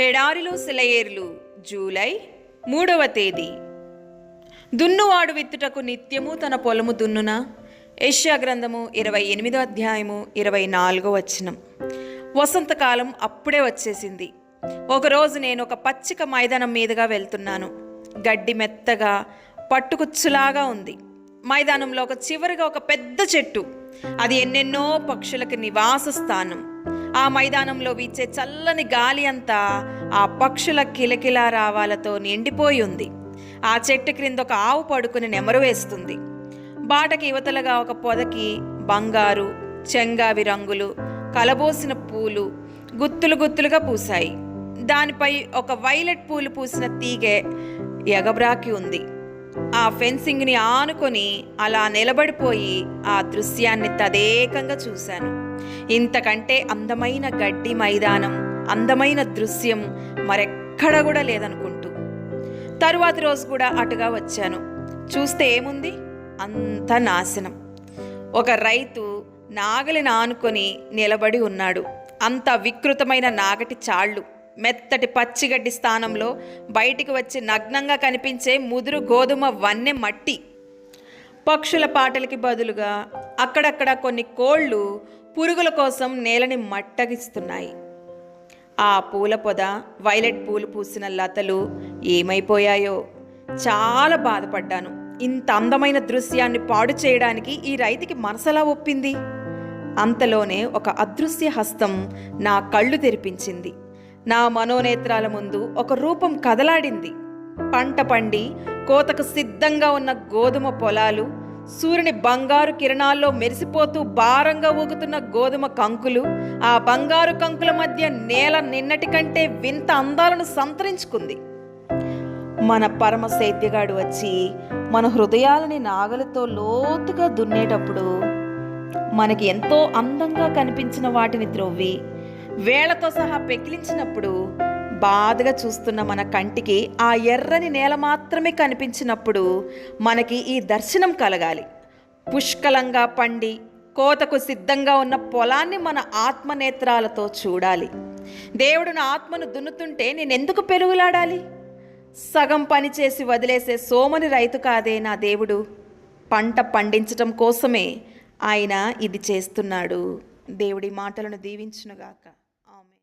ఎడారిలో సెలయేర్లు జూలై 3వ తేదీ. దున్నువాడు విత్తుటకు నిత్యము తన పొలము దున్నున. యెషయా గ్రంథము 28వ అధ్యాయము 24వ వచనం. వసంతకాలం అప్పుడే వచ్చేసింది. ఒకరోజు నేను ఒక పచ్చిక మైదానం మీదుగా వెళ్తున్నాను. గడ్డి మెత్తగా పట్టుకుచ్చులాగా ఉంది. మైదానంలో ఒక చివరిగా ఒక పెద్ద చెట్టు. అది ఎన్నెన్నో పక్షులకు నివాస స్థానం. ఆ మైదానంలో వీచే చల్లని గాలి అంతా ఆ పక్షుల కిలకిలా రావాలతో నిండిపోయి ఉంది. ఆ చెట్టు క్రింద ఒక ఆవు పడుకుని నెమరు వేస్తుంది. బాటకి యువతలుగా ఒక పొదకి బంగారు చెంగావి రంగులు కలబోసిన పూలు గుత్తులు గుత్తులుగా పూసాయి. దానిపై ఒక వైలెట్ పూలు పూసిన తీగె ఎగబ్రాకి ఉంది. ఆ ఫెన్సింగ్ని ఆనుకొని అలా నిలబడిపోయి ఆ దృశ్యాన్ని తదేకంగా చూశాను. ఇంతకంటే అందమైన గడ్డి మైదానం, అందమైన దృశ్యం మరెక్కడ కూడా లేదనుకుంటూ తరువాతి రోజు కూడా అటుగా వచ్చాను. చూస్తే ఏముంది, అంత నాశనం. ఒక రైతు నాగలిని ఆనుకొని నిలబడి ఉన్నాడు. అంత వికృతమైన నాగటి చాళ్ళు, మెత్తటి పచ్చిగడ్డి స్థానంలో బయటికి వచ్చి నగ్నంగా కనిపించే ముదురు గోధుమ వన్నె మట్టి. పక్షుల పాటలకి బదులుగా అక్కడక్కడ కొన్ని కోళ్ళు పురుగుల కోసం నేలని మట్టగిస్తున్నాయి. ఆ పూల పొద, వైలెట్ పూలు పూసిన లతలు ఏమైపోయాయో. చాలా బాధపడ్డాను. ఇంత అందమైన దృశ్యాన్ని పాడు చేయడానికి ఈ రైతుకి మనసలా ఒప్పింది. అంతలోనే ఒక అదృశ్య హస్తం నా కళ్ళు తెరిపించింది. నా మనోనేత్రాల ముందు ఒక రూపం కదలాడింది. పంట పండి కోతకు సిద్ధంగా ఉన్న గోధుమ పొలాలు, సూర్యుని బంగారు కిరణాల్లో మెరిసిపోతూ భారంగా ఊగుతున్న గోధుమ కంకులు, ఆ బంగారు కంకుల మధ్య నేల నిన్నటి కంటే వింత అందాలను సంతరించుకుంది. మన పరమ సేద్యగాడు వచ్చి మన హృదయాలని నాగలతో లోతుగా దున్నేటప్పుడు మనకి ఎంతో అందంగా కనిపించిన వాటిని త్రొవ్వి వేళ్లతో సహా పెకిలించినప్పుడు, బాధగా చూస్తున్న మన కంటికి ఆ ఎర్రని నేల మాత్రమే కనిపించినప్పుడు మనకి ఈ దర్శనం కలగాలి. పుష్కలంగా పండి కోతకు సిద్ధంగా ఉన్న పొలాన్ని మన ఆత్మనేత్రాలతో చూడాలి. దేవుడు నా ఆత్మను దున్నుతుంటే నేనెందుకు పెరుగులాడాలి? సగం పని చేసి వదిలేసే సోమని రైతు కాదే నా దేవుడు. పంట పండించటం కోసమే ఆయన ఇది చేస్తున్నాడు. దేవుడి మాటలను దీవించునుగాక.